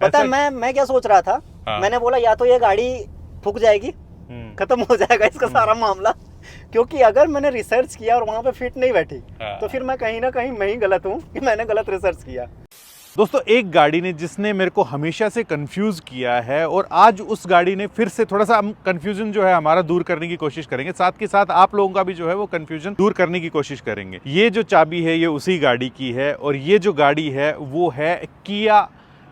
पता है मैं क्या सोच रहा था, मैंने बोला या तो ये गाड़ी फूक जाएगी, खत्म हो जाएगा इसका सारा मामला, क्योंकि अगर मैंने रिसर्च किया और वहां पे फिट नहीं बैठी तो फिर मैं कहीं ना कहीं मैं ही गलत हूँ कि मैंने गलत रिसर्च किया। दोस्तों, एक गाड़ी ने जिसने मेरे को हमेशा से कंफ्यूज किया है और आज उस गाड़ी ने फिर से थोड़ा सा हम कंफ्यूजन जो है हमारा दूर करने की कोशिश करेंगे, साथ के साथ आप लोगों का भी जो है वो कंफ्यूजन दूर करने की कोशिश करेंगे। ये जो चाबी है ये उसी गाड़ी की है और ये जो गाड़ी है वो है किया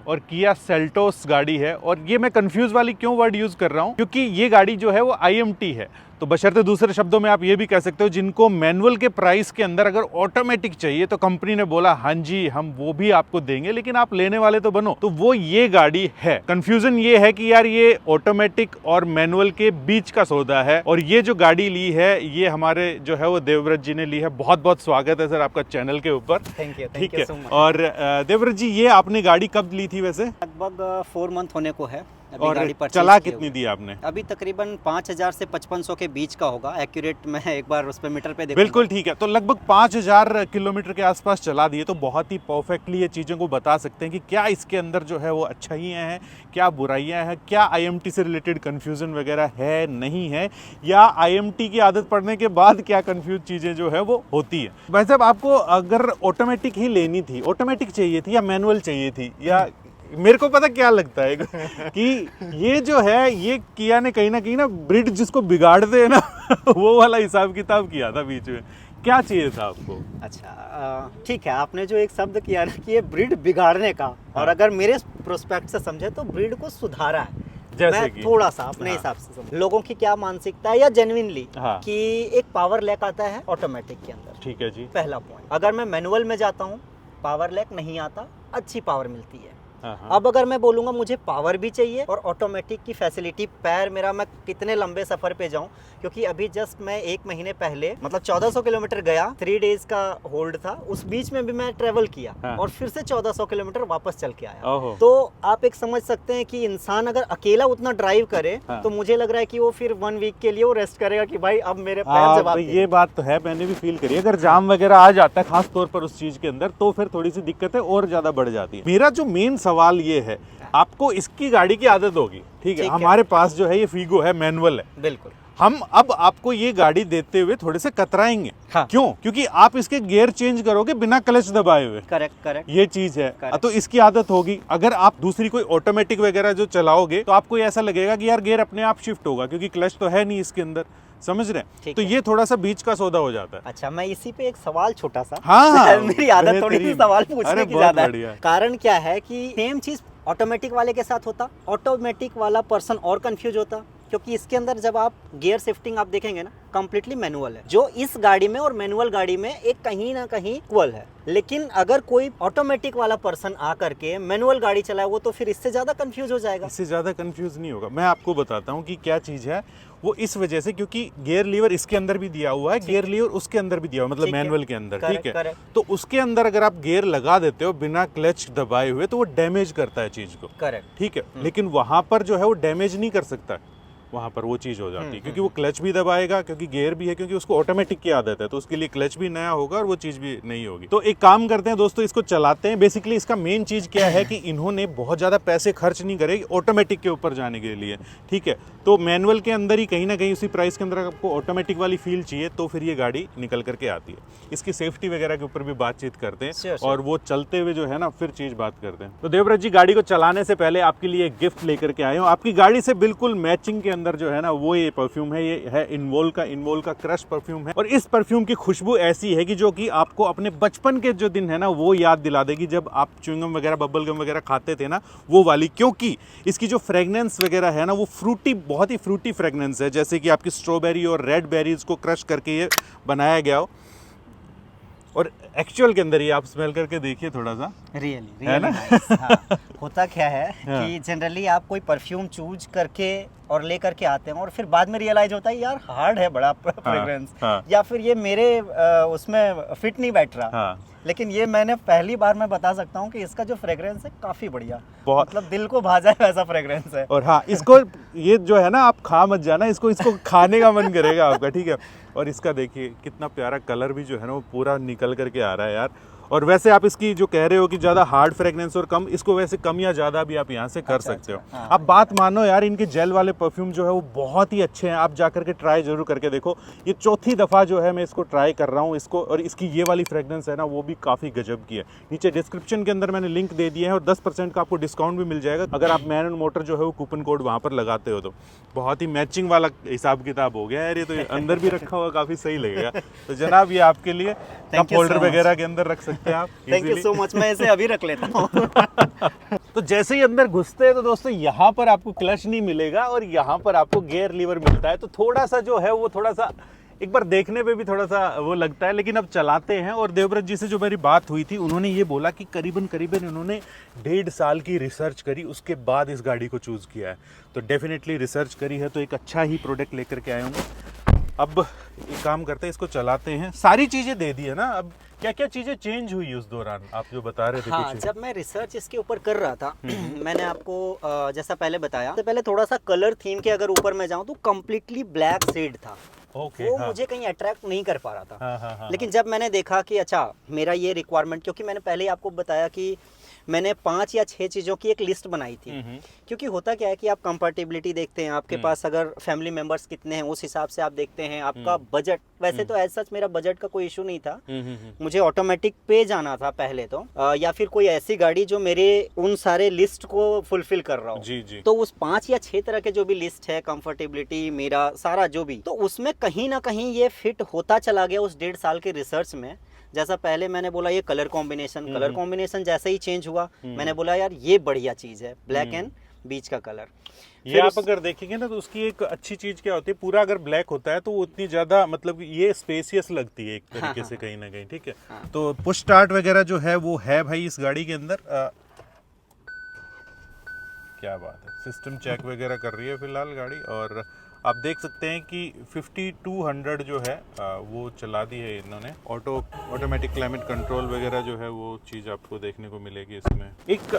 और किया सेल्टोस गाड़ी है। और ये मैं कंफ्यूज वाली क्यों वर्ड यूज कर रहा हूँ, क्योंकि ये गाड़ी जो है वो IMT है। तो बशर्ते दूसरे शब्दों में आप ये भी कह सकते हो जिनको मैनुअल के प्राइस के अंदर अगर ऑटोमेटिक चाहिए तो कंपनी ने बोला हाँ जी हम वो भी आपको देंगे, लेकिन आप लेने वाले तो बनो। तो वो ये गाड़ी है। कंफ्यूजन ये है कि यार ये ऑटोमेटिक और मैनुअल के बीच का सौदा है। और ये जो गाड़ी ली है ये हमारे जो है वो देवव्रत जी ने ली है। बहुत बहुत स्वागत है सर आपका चैनल के ऊपर। थैंक यू ठीक है। so much। और देवव्रत जी ये आपने गाड़ी कब ली थी वैसे? लगभग 4 मंथ होने को है अभी और गाड़ी परचेज चला किए कितनी हुए। दी आपने? अभी तकरीबन 5000 से 5500 के बीच का होगा, एक्यूरेट मैं एक बार उस पे मीटर पे देखूंगा। बिल्कुल ठीक है। तो लगभग 5000 किलोमीटर के आसपास चला दिए, तो बहुत ही परफेक्टली ये चीज़ों को बता सकते हैं कि क्या इसके अंदर जो है वो अच्छाइयाँ हैं, क्या बुराइयाँ हैं, क्या IMT से रिलेटेड कन्फ्यूज़न वगैरह है नहीं है, या IMT की आदत पड़ने के बाद क्या कन्फ्यूज चीज़ें जो है वो होती है। भाई साहब, आपको अगर ऑटोमेटिक ही लेनी थी, ऑटोमेटिक चाहिए थी या मैनुअल चाहिए थी, या मेरे को पता क्या लगता है कि ये जो है ये किया ने कहीं ना ब्रिड जिसको बिगाड़ते हैं ना वो वाला हिसाब किताब किया था बीच में। क्या चाहिए था आपको? अच्छा ठीक है, आपने जो एक शब्द किया ना कि ये ब्रीड बिगाड़ने का, और अगर मेरे प्रोस्पेक्ट से समझे तो ब्रीड को सुधारा है। जैसे मैं कि थोड़ा सा अपने हिसाब से समझ लोगों की क्या मानसिकता है या जेन्युइनली कि एक पावर लैक आता है ऑटोमेटिक के अंदर। ठीक है जी। पहला पॉइंट, अगर मैं मैनुअल में जाता हूँ पावर लैक नहीं आता, अच्छी पावर मिलती है। अब अगर मैं बोलूंगा मुझे पावर भी चाहिए और ऑटोमेटिक की फैसिलिटी, पैर मेरा मैं कितने लंबे सफर पे जाऊं, क्योंकि अभी जस्ट मैं 1 महीने पहले मतलब 1400 किलोमीटर गया, 3 डेज का होल्ड था, उस बीच में भी मैं ट्रेवल किया और फिर से 1400 किलोमीटर वापस चल के आया। तो आप एक समझ सकते हैं कि इंसान अगर अकेला उतना ड्राइव करे तो मुझे लग रहा है कि वो फिर 1 वीक के लिए वो रेस्ट करेगा कि भाई अब मेरे पैर जवाब ये बात तो है, मैंने भी फील करी। अगर जाम वगैरह आ जाता है खास तौर पर उस चीज के अंदर तो फिर थोड़ी सी दिक्कतें और ज्यादा बढ़ जाती है। मेरा जो मेन सवाल ये है, आपको इसकी गाड़ी की आदत होगी, ठीक है, हमारे पास जो है ये फीगो है, मैनुअल है। बिल्कुल। हम अब आपको ये गाड़ी देते हुए थोड़े से कतराएंगे। क्यों? क्योंकि आप इसके गियर चेंज करोगे बिना क्लच दबाए हुए। करेक्ट ये चीज है। तो इसकी आदत होगी। अगर आप दूसरी कोई ऑटोमेटिक वगैरह जो चलाओगे तो आपको ऐसा लगेगा कि यार गियर अपने आप शिफ्ट होगा, क्योंकि क्लच तो है नहीं इसके अंदर। समझ रहे हैं? तो ये थोड़ा सा बीच का सौदा हो जाता है। अच्छा, मैं इसी पे एक सवाल छोटा सा, हाँ मेरी आदत थोड़ी सी सवाल पूछने की ज्यादा है। कारण क्या है कि सेम चीज ऑटोमेटिक वाले के साथ होता, ऑटोमेटिक वाला पर्सन और कंफ्यूज होता, क्योंकि इसके अंदर जब आप गियर शिफ्टिंग आप देखेंगे ना कंप्लीटली मैनुअल है, जो इस गाड़ी में और मैनुअल गाड़ी में एक कहीं ना कहीं इक्वल है। लेकिन अगर कोई ऑटोमेटिक वाला पर्सन आकर के मैनुअल गाड़ी चलाए वो तो फिर इससे ज्यादा कंफ्यूज हो जाएगा। इससे ज्यादा कंफ्यूज नहीं होगा। मैं आपको बताता हूँ कि क्या चीज है वो। इस वजह से क्योंकि गियर लीवर इसके अंदर भी दिया हुआ है, गियर लीवर उसके अंदर भी दिया हुआ, मतलब मैनुअल के अंदर। ठीक है, तो उसके अंदर अगर आप गियर लगा देते हो बिना क्लच दबाए हुए तो वो डैमेज करता है चीज को। करेक्ट। ठीक है, लेकिन वहां पर जो है वो डैमेज नहीं कर सकता, वहां पर वो चीज हो जाती है, क्योंकि वो क्लच भी दबाएगा, क्योंकि गियर भी है, क्योंकि उसको ऑटोमेटिक की आदत है, तो उसके लिए क्लच भी नया होगा और वो चीज भी नहीं होगी। तो एक काम करते हैं दोस्तों, इसको चलाते हैं। बेसिकली इसका मेन चीज क्या है कि इन्होंने बहुत ज्यादा पैसे खर्च नहीं करे ऑटोमेटिक के ऊपर जाने के लिए। ठीक है, तो मैनुअल के अंदर ही कहीं ना कहीं उसी प्राइस के अंदर आपको ऑटोमेटिक वाली फील चाहिए, तो फिर ये गाड़ी निकल करके आती है। इसकी सेफ्टी वगैरह के ऊपर भी बातचीत करते हैं और वो चलते हुए जो है ना फिर चीज बात करते हैं। तो देवव्रत जी, गाड़ी को चलाने से पहले आपके लिए एक गिफ्ट लेकर के आए हूँ। आपकी गाड़ी से बिल्कुल मैचिंग के अंदर जो है ना वो ये परफ्यूम है। ये है इनवोल का क्रश परफ्यूम है। और इस परफ्यूम की खुशबू ऐसी है कि जो कि आपको अपने बचपन के जो दिन है ना वो याद दिला देगी, जब आप च्युइंगम वगैरह, बबल गम वगैरह खाते थे ना, वो वाली। क्योंकि इसकी जो फ्रेगनेंस वगैरह है ना वो फ्रूटी, बहुत ही फ्रूटी फ्रेगनेंस है, जैसे कि आपकी स्ट्रॉबेरी और रेड बेरीज को क्रश करके ये बनाया गया हो। और एक्चुअल के अंदर ये आप स्मेल करके देखिए थोड़ा सा, रियली है ना? हाँ। होता क्या है कि जनरली आप कोई परफ्यूम चूज करके और ले करके आते हैं और फिर बाद में रियलाइज होता है यार हार्ड है बड़ा फ्रेग्रेंस, या फिर ये मेरे उसमें फिट नहीं बैठ रहा। लेकिन ये मैंने पहली बार मैं बता सकता हूँ कि इसका जो फ्रेग्रेंस है काफी बढ़िया, मतलब दिल को भा जाए वैसा फ्रेग्रेंस है। और हाँ, इसको ये जो है ना आप खा मत जाना, इसको खाने का मन करेगा आपका। ठीक है, और इसका देखिए कितना प्यारा कलर भी जो है ना वो पूरा निकल करके आ रहा है यार। और वैसे आप इसकी जो कह रहे हो कि ज़्यादा हार्ड फ्रेगनेंस और कम, इसको वैसे कम या ज़्यादा भी आप यहाँ से कर सकते हो। हाँ। आप बात मानो यार, इनके जेल वाले परफ्यूम जो है वो बहुत ही अच्छे हैं, आप जा करके ट्राई जरूर करके देखो। ये चौथी दफ़ा जो है मैं इसको ट्राई कर रहा हूँ इसको, और इसकी ये वाली फ्रेगनेंस है ना वो भी काफ़ी गजब की है। नीचे डिस्क्रिप्शन के अंदर मैंने लिंक दे दिया है और 10% का आपको डिस्काउंट भी मिल जाएगा अगर आप मैन एंड मोटर जो है वो कूपन कोड वहाँ पर लगाते हो। तो बहुत ही मैचिंग वाला हिसाब किताब हो गया यार ये, तो अंदर भी रखा हुआ काफ़ी सही लगेगा। तो जनाब ये आपके लिए कप होल्डर वगैरह के अंदर रख सकते हैं आप। थैंक यू सो मच, मैं इसे अभी रख लेता हूँ। तो जैसे ही अंदर घुसते हैं तो दोस्तों यहाँ पर आपको क्लच नहीं मिलेगा और यहाँ पर आपको गियर लीवर मिलता है। तो थोड़ा सा जो है वो थोड़ा सा एक बार देखने पे भी थोड़ा सा वो लगता है, लेकिन अब चलाते हैं। और देवव्रत जी से जो मेरी बात हुई थी उन्होंने ये बोला कि करीबन उन्होंने 1.5 साल की रिसर्च करी, उसके बाद इस गाड़ी को चूज़ किया है। तो डेफिनेटली रिसर्च करी है तो एक अच्छा ही प्रोडक्ट लेकर के आए होंगे। अब एक काम करते हैं, इसको चलाते हैं। सारी चीज़ें दे दी है ना, अब क्या क्या चीज़ें चेंज हुई उस दौरान आप जो बता रहे थे? हाँ, कुछ जब मैं रिसर्च इसके ऊपर कर रहा था मैंने आपको जैसा पहले बताया, तो पहले थोड़ा सा कलर थीम के अगर ऊपर मैं जाऊँ तो कम्प्लीटली ब्लैक शेड था। ओके, वो हाँ। मुझे कहीं अट्रैक्ट नहीं कर पा रहा था। हाँ। लेकिन जब मैंने देखा कि अच्छा मेरा ये रिक्वायरमेंट, क्योंकि मैंने पहले ही आपको बताया कि मैंने 5 या 6 चीज़ों की एक लिस्ट बनाई थी। क्योंकि होता क्या है कि आप कंपैटिबिलिटी देखते हैं, आपके पास अगर फैमिली मेंबर्स कितने हैं उस हिसाब से आप देखते हैं, आपका बजट। वैसे तो एज सच मेरा बजट का कोई इशू नहीं था, मुझे ऑटोमेटिक पे जाना था पहले तो, या फिर कोई ऐसी गाड़ी जो मेरे उन सारे लिस्ट को फुलफिल कर रहा हो। जी। तो उस 5 या 6 तरह के जो भी लिस्ट है, कंफर्टेबिलिटी मेरा सारा जो भी, तो उसमें कहीं ना कहीं ये फिट होता चला गया उस 1.5 साल के रिसर्च में। जैसा पहले मैंने बोला ये कलर कॉम्बिनेशन जैसे ही चेंज हुआ, मैंने बोला यार ये बढ़िया चीज़ है, ब्लैक एंड बीच का कलर। ये आप अगर देखेंगे ना तो उसकी एक अच्छी चीज क्या होती है, पूरा अगर ब्लैक होता है तो वो उतनी ज्यादा मतलब ये स्पेसियस लगती है एक तरीके से कहीं ना कहीं, ठीक है। तो पुश स्टार्ट वगैरह जो है वो है भाई इस गाड़ी के अंदर। क्या बात है, सिस्टम चेक वगैरह कर रही है फिलहाल गाड़ी। और आप देख सकते हैं कि 5200 जो है वो चला दी है इन्होंने। ऑटोमेटिक क्लाइमेट कंट्रोल वगैरह जो है वो चीज़ आपको देखने को मिलेगी इसमें। एक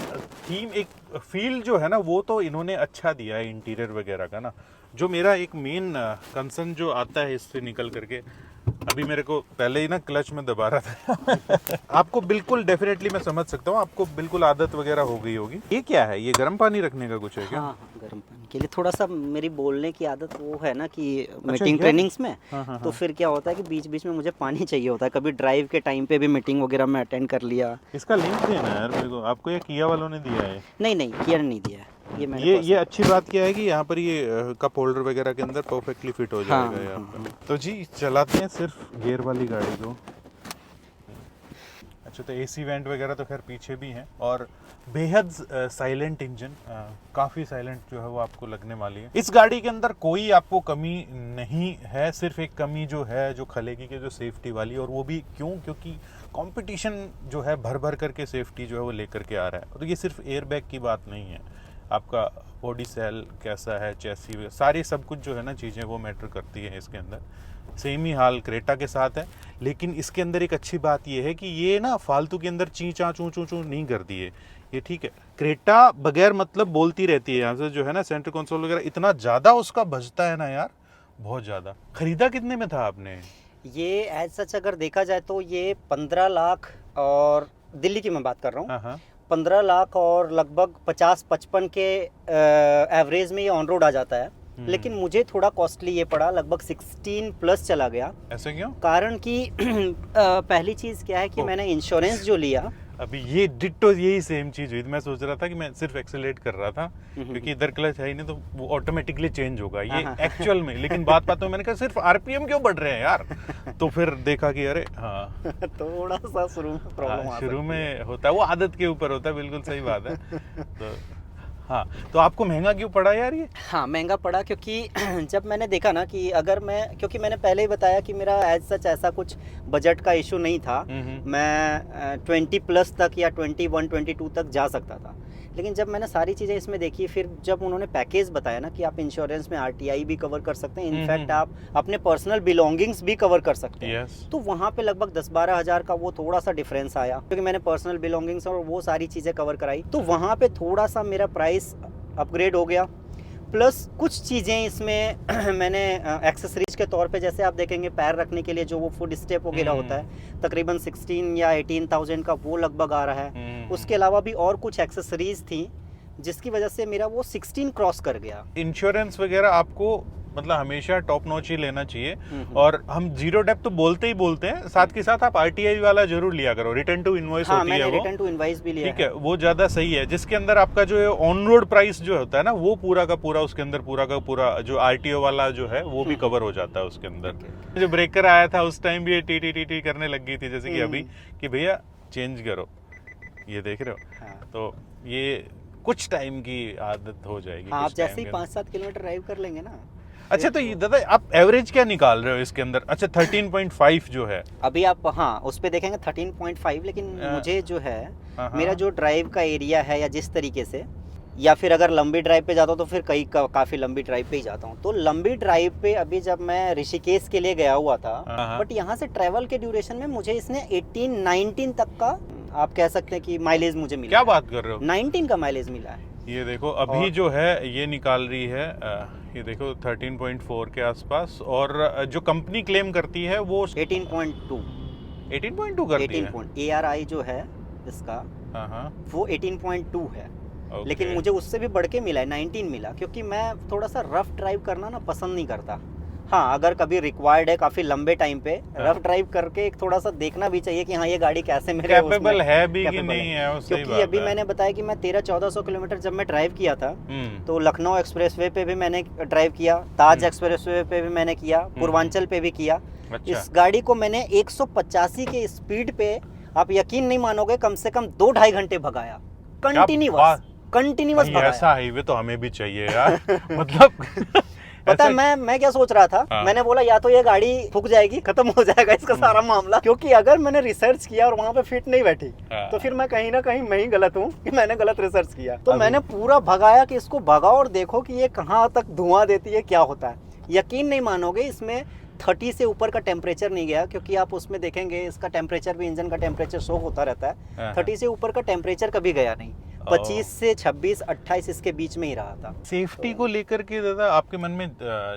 थीम, एक फील जो है ना वो तो इन्होंने अच्छा दिया है इंटीरियर वगैरह का ना। जो मेरा एक मेन कंसर्न जो आता है इससे निकल करके, अभी मेरे को पहले ही ना क्लच में दबा रहा था आपको बिल्कुल डेफिनेटली मैं समझ सकता हूँ, आपको बिल्कुल आदत वगैरह हो गई होगी। ये क्या है, ये गर्म पानी रखने का कुछ है क्या? हाँ, गर्म पानी के लिए थोड़ा सा मेरी बोलने की आदत वो है ना कि मीटिंग ट्रेनिंग्स में, तो फिर क्या होता है कि बीच बीच में मुझे पानी चाहिए होता है। कभी ड्राइव के टाइम पे भी मीटिंग वगैरह में अटेंड कर लिया। इसका लिंक देना यार मेरे को, आपको ये किया वालों ने दिया है? नहीं, किया नहीं दिया है। ये अच्छी बात क्या है कि यहाँ पर ये कप होल्डर वगैरह के अंदर परफेक्टली फिट हो जाएगा यहाँ। तो जी चलाते हैं सिर्फ गियर वाली गाड़ी को। अच्छा, तो एसी वेंट वगैरह तो खैर पीछे भी हैं और बेहद साइलेंट इंजन, काफ़ी साइलेंट जो है वो आपको लगने वाली है। इस गाड़ी के अंदर कोई आपको कमी नहीं है, सिर्फ एक कमी जो है जो खलेगी की जो सेफ्टी वाली, और वो भी क्योंकि कंपटीशन जो है भर भर करके सेफ्टी जो है वो लेकर के आ रहा है। तो ये सिर्फ एयरबैग की बात नहीं है, आपका बॉडी सेल कैसा है, चैसी, सारी सब कुछ जो है ना चीज़ें वो मैटर करती है इसके अंदर। सेम ही हाल क्रेटा के साथ है, लेकिन इसके अंदर एक अच्छी बात ये है कि ये ना फालतू के अंदर ची चा चू चू चू नहीं करती है ये, ठीक है। क्रेटा बगैर मतलब बोलती रहती है यहाँ से जो है ना, सेंटर कंसोल वगैरह इतना ज़्यादा उसका बजता है ना यार, बहुत ज़्यादा। खरीदा कितने में था आपने ये? एज सच अगर देखा जाए तो ये 15 लाख, और दिल्ली की मैं बात कर रहा हूँ, 15 लाख और लगभग 50-55 के एवरेज में ये ऑन रोड आ जाता है। लेकिन मुझे थोड़ा कॉस्टली ये पड़ा, लगभग 16 प्लस चला गया। ऐसे क्यों? कारण कि पहली चीज़ क्या है कि मैंने इंश्योरेंस जो लिया, अभी ये डिट्टो यही सेम चीज हुई। मैं सोच रहा था कि मैं सिर्फ एक्सेलरेट कर रहा था क्योंकि इधर क्लच है ही नहीं, तो वो ऑटोमेटिकली चेंज होगा ये एक्चुअल में। लेकिन बात में मैंने कहा सिर्फ आरपीएम क्यों बढ़ रहे हैं यार, तो फिर देखा कि अरे हाँ थोड़ा सा शुरू में प्रॉब्लम शुरू में होता है, वो आदत के ऊपर होता है, बिल्कुल सही बात है। तो हाँ, तो आपको महंगा क्यों पड़ा यार ये? हाँ, महंगा पड़ा क्योंकि जब मैंने देखा ना कि अगर मैं, क्योंकि मैंने पहले ही बताया कि मेरा एज सच ऐसा कुछ बजट का इशू नहीं था, मैं 20 प्लस तक या 21-22 तक जा सकता था। लेकिन जब मैंने सारी चीज़ें इसमें देखी, फिर जब उन्होंने पैकेज बताया ना कि आप इंश्योरेंस में आरटीआई भी कवर कर सकते हैं, इनफैक्ट आप अपने पर्सनल बिलोंगिंग्स भी कवर कर सकते हैं, तो वहाँ पे लगभग 10-12 हज़ार का वो थोड़ा सा डिफरेंस आया, क्योंकि मैंने पर्सनल बिलोंगिंग्स और वो सारी चीज़ें कवर कराई, तो वहाँ पे थोड़ा सा मेरा प्राइस अपग्रेड हो गया। प्लस कुछ चीज़ें इसमें मैंने एक्सेसरीज के तौर पे, जैसे आप देखेंगे पैर रखने के लिए जो वो फुट स्टेप वगैरह होता है, तकरीबन 16 या 18,000 का वो लगभग आ रहा है। उसके अलावा भी और कुछ एक्सेसरीज थी जिसकी वजह से मेरा वो 16 क्रॉस कर गया। इंश्योरेंस वगैरह आपको मतलब हमेशा टॉप नॉच ही लेना चाहिए। और हम जीरो डेप्थ तो बोलते ही बोलते हैं, साथ के साथ आप आरटीआई वाला जरूर लिया करो, रिटर्न टू इनवॉइस होती है वो, रिटर्न टू इनवॉइस भी लिया ठीक है, वो ज्यादा सही है, जिसके अंदर आपका जो है ऑन रोड प्राइस जो होता है ना, वो पूरा का पूरा उसके अंदर पूरा का पूरा जो आरटीओ वाला जो है वो भी कवर हो जाता है उसके अंदर। जो ब्रेकर आया था उस टाइम भी टी टी टी टी करने लग गई थी, जैसे कि अभी कि भैया चेंज करो, ये देख रहे हो। तो ये कुछ टाइम की आदत हो जाएगी। आप जैसे ही 5-7 किलोमीटर ड्राइव कर लेंगे ना। अच्छा, तो ये दादा आप एवरेज क्या निकाल रहे हो इसके अंदर? अच्छा 13.5 जो है अभी आप, हाँ, उस पे देखेंगे 13.5, लेकिन मुझे जो है मेरा जो ड्राइव का एरिया है या जिस तरीके से, या फिर अगर लंबी ड्राइव पे जाता हूँ तो फिर काफ़ी लंबी ड्राइव पे ही जाता हूँ। तो लंबी ड्राइव पे अभी जब मैं ऋषिकेश के लिए गया हुआ था, बट यहाँ से ट्रैवल के ड्यूरेशन में मुझे इसने 18-19 तक का आप कह सकते हैं कि माइलेज मुझे मिला। क्या बात कर रहे हो? 19 का माइलेज मिला है। ये देखो अभी जो है ये निकाल रही है, ये देखो 13.4 के आसपास, और जो कंपनी क्लेम करती है वो 18.2 करती है। ARI जो है इसका वो 18.2 है। लेकिन मुझे उससे भी बढ़ के मिला है, 19 मिला, क्योंकि मैं थोड़ा सा रफ ड्राइव करना ना पसंद नहीं करता। हाँ, अगर कभी रिक्वायर्ड है काफी लंबे टाइम पे रफ ड्राइव करके एक थोड़ा सा देखना भी चाहिए कि हाँ ये गाड़ी कैसे मेरे कैपेबल है भी कि नहीं है, वो सही क्योंकि अभी मैंने बताया कि मैं 1300-1400 किलोमीटर जब मैं ड्राइव किया था तो लखनऊ एक्सप्रेसवे पे भी मैंने ड्राइव किया, ताज एक्सप्रेसवे पे भी मैंने किया, पूर्वांचल पे भी किया। इस गाड़ी को मैंने 185 के स्पीड पे, आप यकीन नहीं मानोगे, कम से कम 2-2.5 घंटे भगाया कंटिन्यूअस भगाया। ऐसा हाईवे तो हमें भी चाहिए यार। मतलब पता है मैं क्या सोच रहा था, मैंने बोला या तो ये गाड़ी फूक जाएगी, खत्म हो जाएगा इसका सारा मामला, क्योंकि अगर मैंने रिसर्च किया और वहाँ पे फिट नहीं बैठी तो फिर मैं कहीं ना कहीं मैं ही गलत हूँ कि मैंने गलत रिसर्च किया। तो मैंने पूरा भगाया कि इसको भगाओ और देखो कि ये कहाँ तक धुआं देती है, क्या होता है। यकीन नहीं मानोगे, इसमें 30 से ऊपर का टेम्परेचर नहीं गया, क्योंकि आप उसमें देखेंगे इसका टेम्परेचर भी, इंजन का टेम्परेचर शो होता रहता है। 30 से ऊपर का टेम्परेचर कभी गया नहीं, 25 से 26-28 इसके बीच में ही रहा था। सेफ्टी को लेकर के दादा आपके मन में,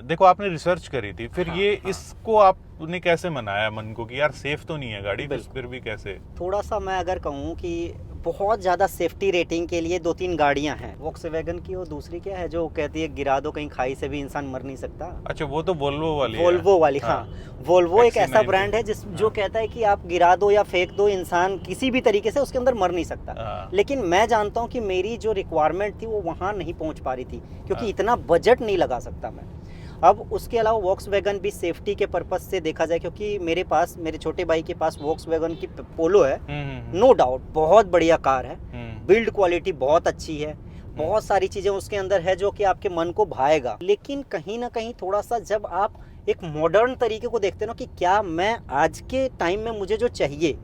देखो आपने रिसर्च करी थी, फिर ये इसको आपने कैसे मनाया मन को कि यार सेफ तो नहीं है गाड़ी, फिर भी कैसे? थोड़ा सा मैं अगर कहूँ कि बहुत ज़्यादा सेफ्टी रेटिंग के लिए 2-3 गाड़ियां हैं, वॉक्सवैगन की, और दूसरी क्या है जो कहती है गिरा दो कहीं खाई से भी इंसान मर नहीं सकता। अच्छा, वो तो वोल्वो वाली है। हाँ, वोल्वो एक ऐसा ब्रांड है जो कहता है कि आप गिरा दो या फेंक दो, इंसान किसी भी तरीके से उसके अंदर मर नहीं सकता। लेकिन मैं जानता हूँ कि मेरी जो रिक्वायरमेंट थी वो वहाँ नहीं पहुँच पा रही थी, क्योंकि इतना बजट नहीं लगा सकता मैं। अब उसके अलावा वॉक्सवैगन भी सेफ्टी के पर्पज से देखा जाए, क्योंकि मेरे छोटे भाई के पास वॉक्सवैगन की पोलो है, नो डाउट बहुत बढ़िया कार है, बिल्ड क्वालिटी बहुत अच्छी है, बहुत सारी चीजें उसके अंदर है जो कि आपके मन को भाएगा। लेकिन कहीं ना कहीं थोड़ा सा जब आप एक मॉडर्न तरीके को देखते ना कि क्या मैं आज के टाइम में मुझे जो चाहिए,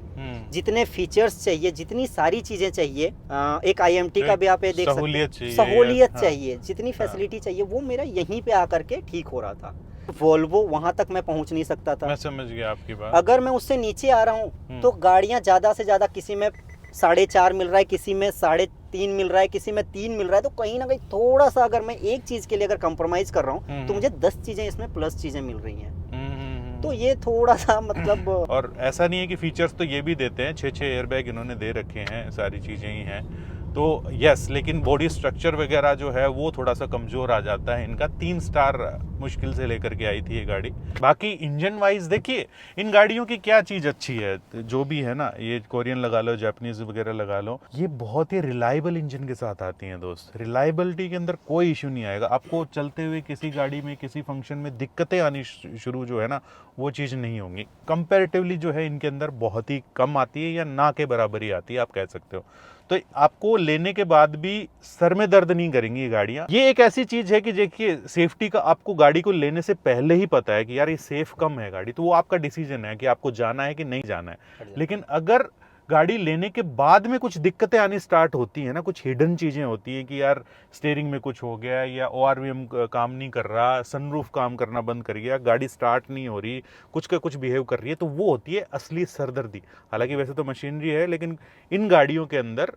जितने फीचर्स चाहिए, जितनी सारी चीजें चाहिए, एक IMT का भी आप ये देख सकते हैं, सहूलियत चाहिए, जितनी फैसिलिटी चाहिए, वो मेरा यहीं पे आकर के ठीक हो रहा था। वोल्वो वहां तक मैं पहुंच नहीं सकता था। मैं समझ गया आपकी बात। अगर मैं उससे नीचे आ रहा हूँ तो गाड़ियां ज्यादा से ज्यादा, किसी में 4.5 मिल रहा है, किसी में 3.5 मिल रहा है, किसी में 3 मिल रहा है, तो कहीं ना कहीं थोड़ा सा अगर मैं एक चीज के लिए अगर कंप्रोमाइज कर रहा हूँ तो मुझे 10 चीजें इसमें प्लस चीजें मिल रही हैं। तो ये थोड़ा सा मतलब और ऐसा नहीं है कि फीचर्स तो ये भी देते हैं, 6 एयरबैग इन्होंने दे रखे हैं, सारी चीजें ही हैं तो यस, लेकिन बॉडी स्ट्रक्चर वगैरह जो है वो थोड़ा सा कमजोर आ जाता है इनका। 3 स्टार मुश्किल से लेकर के आई थी ये गाड़ी। बाकी इंजन वाइज देखिए इन गाड़ियों की क्या चीज अच्छी है, जो भी है ना, ये कोरियन लगा लो, जापानीज वगैरह लगा लो, ये बहुत ही रिलायबल इंजन के साथ आती हैं दोस्त। रिलायबिलिटी के अंदर कोई इशू नहीं आएगा आपको। चलते हुए किसी गाड़ी में किसी फंक्शन में दिक्कतें आनी शुरू जो है ना, वो चीज़ नहीं होंगी। कंपैरेटिवली जो है इनके अंदर बहुत ही कम आती है, या ना के बराबर ही आती है आप कह सकते हो। तो आपको लेने के बाद भी सर में दर्द नहीं करेंगी ये गाड़ियां। ये एक ऐसी चीज है कि देखिए सेफ्टी का आपको गाड़ी को लेने से पहले ही पता है कि यार ये सेफ कम है गाड़ी, तो वो आपका डिसीजन है कि आपको जाना है कि नहीं जाना है। लेकिन अगर गाड़ी लेने के बाद में कुछ दिक्कतें आनी स्टार्ट होती है ना, कुछ हिडन चीजें होती हैं कि यार स्टीयरिंग में कुछ हो गया, या ORVM काम नहीं कर रहा, सनरूफ काम करना बंद कर गया, गाड़ी स्टार्ट नहीं हो रही, कुछ का कुछ बिहेव कर रही है, तो वो होती है असली सरदर्दी। हालांकि वैसे तो मशीनरी है, लेकिन इन गाड़ियों के अंदर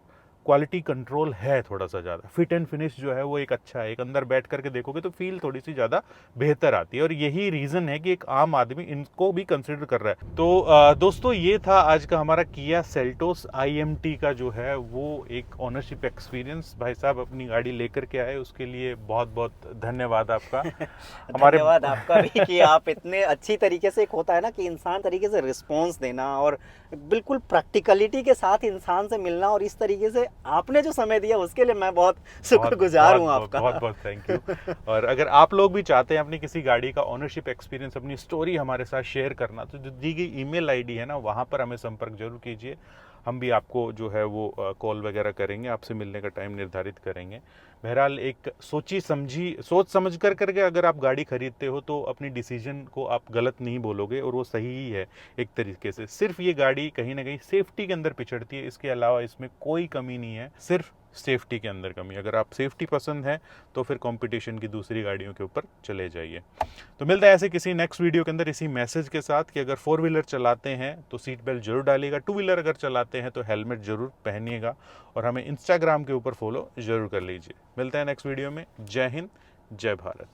क्वालिटी कंट्रोल है थोड़ा सा ज़्यादा, फिट एंड फिनिश जो है वो एक अच्छा है, एक अंदर बैठ करके देखोगे तो फील थोड़ी सी ज़्यादा बेहतर आती है, और यही रीज़न है कि एक आम आदमी इनको भी कंसिडर कर रहा है। तो दोस्तों ये था आज का हमारा किया सेल्टोस IMT का जो है वो एक ओनरशिप एक्सपीरियंस। भाई साहब अपनी गाड़ी लेकर के आए, उसके लिए बहुत बहुत धन्यवाद आपका। धन्यवाद आपका भी कि आप इतने अच्छी तरीके से, एक होता है ना कि इंसान तरीके से रिस्पॉन्स देना और बिल्कुल प्रैक्टिकलिटी के साथ इंसान से मिलना, और इस तरीके से आपने जो समय दिया उसके लिए मैं बहुत शुक्रगुजार हूँ आपका। बहुत बहुत थैंक यू। और अगर आप लोग भी चाहते हैं अपनी किसी गाड़ी का ओनरशिप एक्सपीरियंस, अपनी स्टोरी हमारे साथ शेयर करना, तो जो दी गई ईमेल आईडी है ना, वहाँ पर हमें संपर्क जरूर कीजिए। हम भी आपको जो है वो कॉल वगैरह करेंगे, आपसे मिलने का टाइम निर्धारित करेंगे। बहरहाल एक सोच समझ करके अगर आप गाड़ी खरीदते हो तो अपनी डिसीजन को आप गलत नहीं बोलोगे, और वो सही ही है एक तरीके से। सिर्फ ये गाड़ी कहीं ना कहीं सेफ्टी के अंदर पिछड़ती है, इसके अलावा इसमें कोई कमी नहीं है, सिर्फ सेफ्टी के अंदर कमी। अगर आप सेफ्टी पसंद है तो फिर कंपटीशन की दूसरी गाड़ियों के ऊपर चले जाइए। तो मिलता है ऐसे किसी नेक्स्ट वीडियो के अंदर इसी मैसेज के साथ कि अगर 4 व्हीलर चलाते हैं तो सीट बेल्ट जरूर डालिएगा, 2 व्हीलर अगर चलाते हैं तो हेलमेट जरूर पहनिएगा, और हमें इंस्टाग्राम के ऊपर फॉलो जरूर कर लीजिए। मिलते हैं नेक्स्ट वीडियो में। जय हिंद, जय भारत।